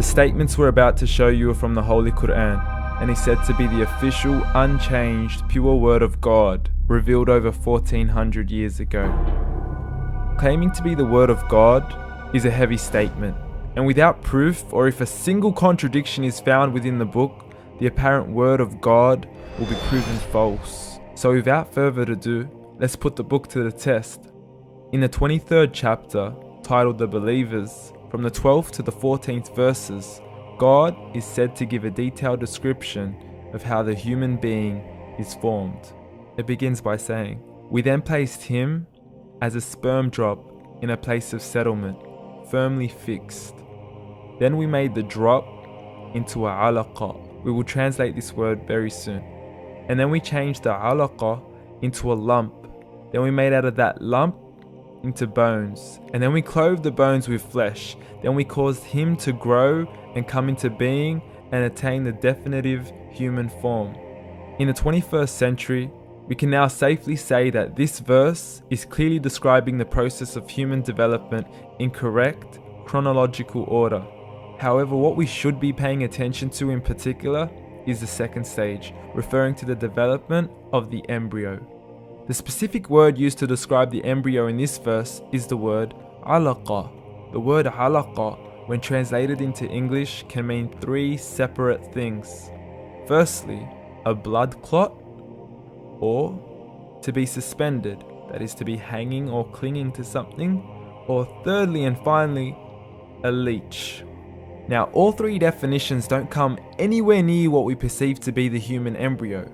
The statements we're about to show you are from the Holy Quran, and is said to be the official, unchanged, pure word of God, revealed over 1400 years ago. Claiming to be the word of God is a heavy statement, and without proof, or if a single contradiction is found within the book, the apparent word of God will be proven false. So without further ado, let's put the book to the test. In the 23rd chapter, titled The Believers, from the 12th to the 14th verses, God is said to give a detailed description of how the human being is formed. It begins by saying, "We then placed him as a sperm drop in a place of settlement, firmly fixed. Then we made the drop into a alaqa." We will translate this word very soon. "And then we changed the alaqa into a lump. Then we made out of that lump into bones. And then we clothed the bones with flesh. Then we caused him to grow and come into being and attain the definitive human form." In the 21st century, we can now safely say that this verse is clearly describing the process of human development in correct chronological order. However, what we should be paying attention to in particular is the second stage, referring to the development of the embryo. The specific word used to describe the embryo in this verse is the word alaqa. The word alaqa, when translated into English, can mean three separate things. Firstly, a blood clot, or to be suspended, that is to be hanging or clinging to something, or thirdly and finally, a leech. Now, all three definitions don't come anywhere near what we perceive to be the human embryo.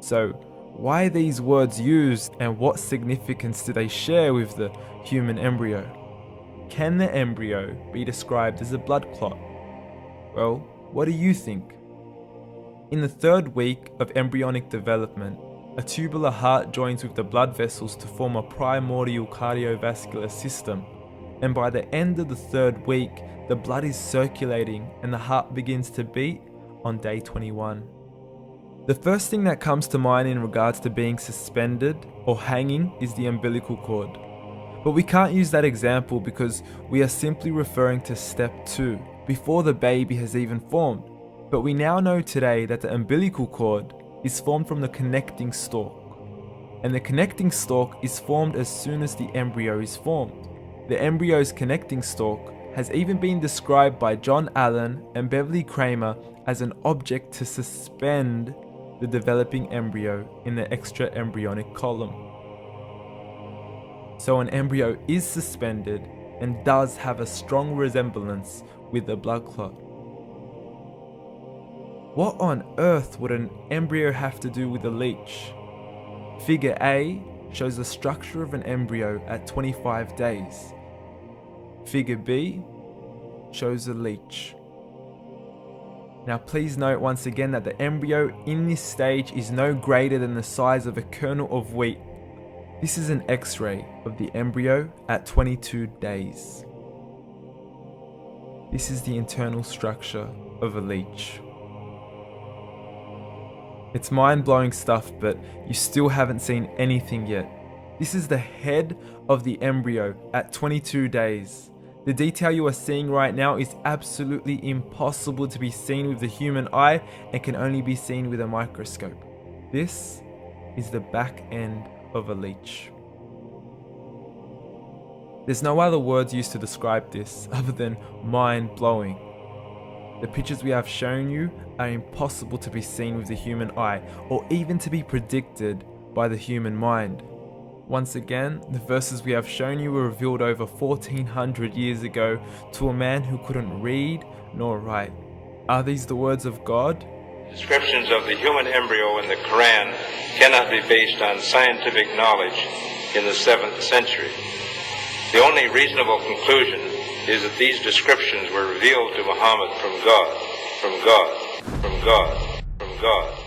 So, why are these words used, and what significance do they share with the human embryo? Can the embryo be described as a blood clot? Well, what do you think? In the third week of embryonic development, a tubular heart joins with the blood vessels to form a primordial cardiovascular system, and by the end of the third week, the blood is circulating and the heart begins to beat on day 21. The first thing that comes to mind in regards to being suspended or hanging is the umbilical cord. But we can't use that example because we are simply referring to step 2, before the baby has even formed. But we now know today that the umbilical cord is formed from the connecting stalk. And the connecting stalk is formed as soon as the embryo is formed. The embryo's connecting stalk has even been described by John Allen and Beverly Kramer as an object to suspend the developing embryo in the extra-embryonic column. So an embryo is suspended and does have a strong resemblance with the blood clot. What on earth would an embryo have to do with a leech? Figure A shows the structure of an embryo at 25 days. Figure B shows a leech. Now please note once again that the embryo in this stage is no greater than the size of a kernel of wheat. This is an X-ray of the embryo at 22 days. This is the internal structure of a leech. It's mind-blowing stuff, but you still haven't seen anything yet. This is the head of the embryo at 22 days. The detail you are seeing right now is absolutely impossible to be seen with the human eye and can only be seen with a microscope. This is the back end of a leech. There's no other words used to describe this other than mind-blowing. The pictures we have shown you are impossible to be seen with the human eye or even to be predicted by the human mind. Once again, the verses we have shown you were revealed over 1400 years ago to a man who couldn't read nor write. Are these the words of God? Descriptions of the human embryo in the Quran cannot be based on scientific knowledge in the 7th century. The only reasonable conclusion is that these descriptions were revealed to Muhammad from God, from God, from God, from God.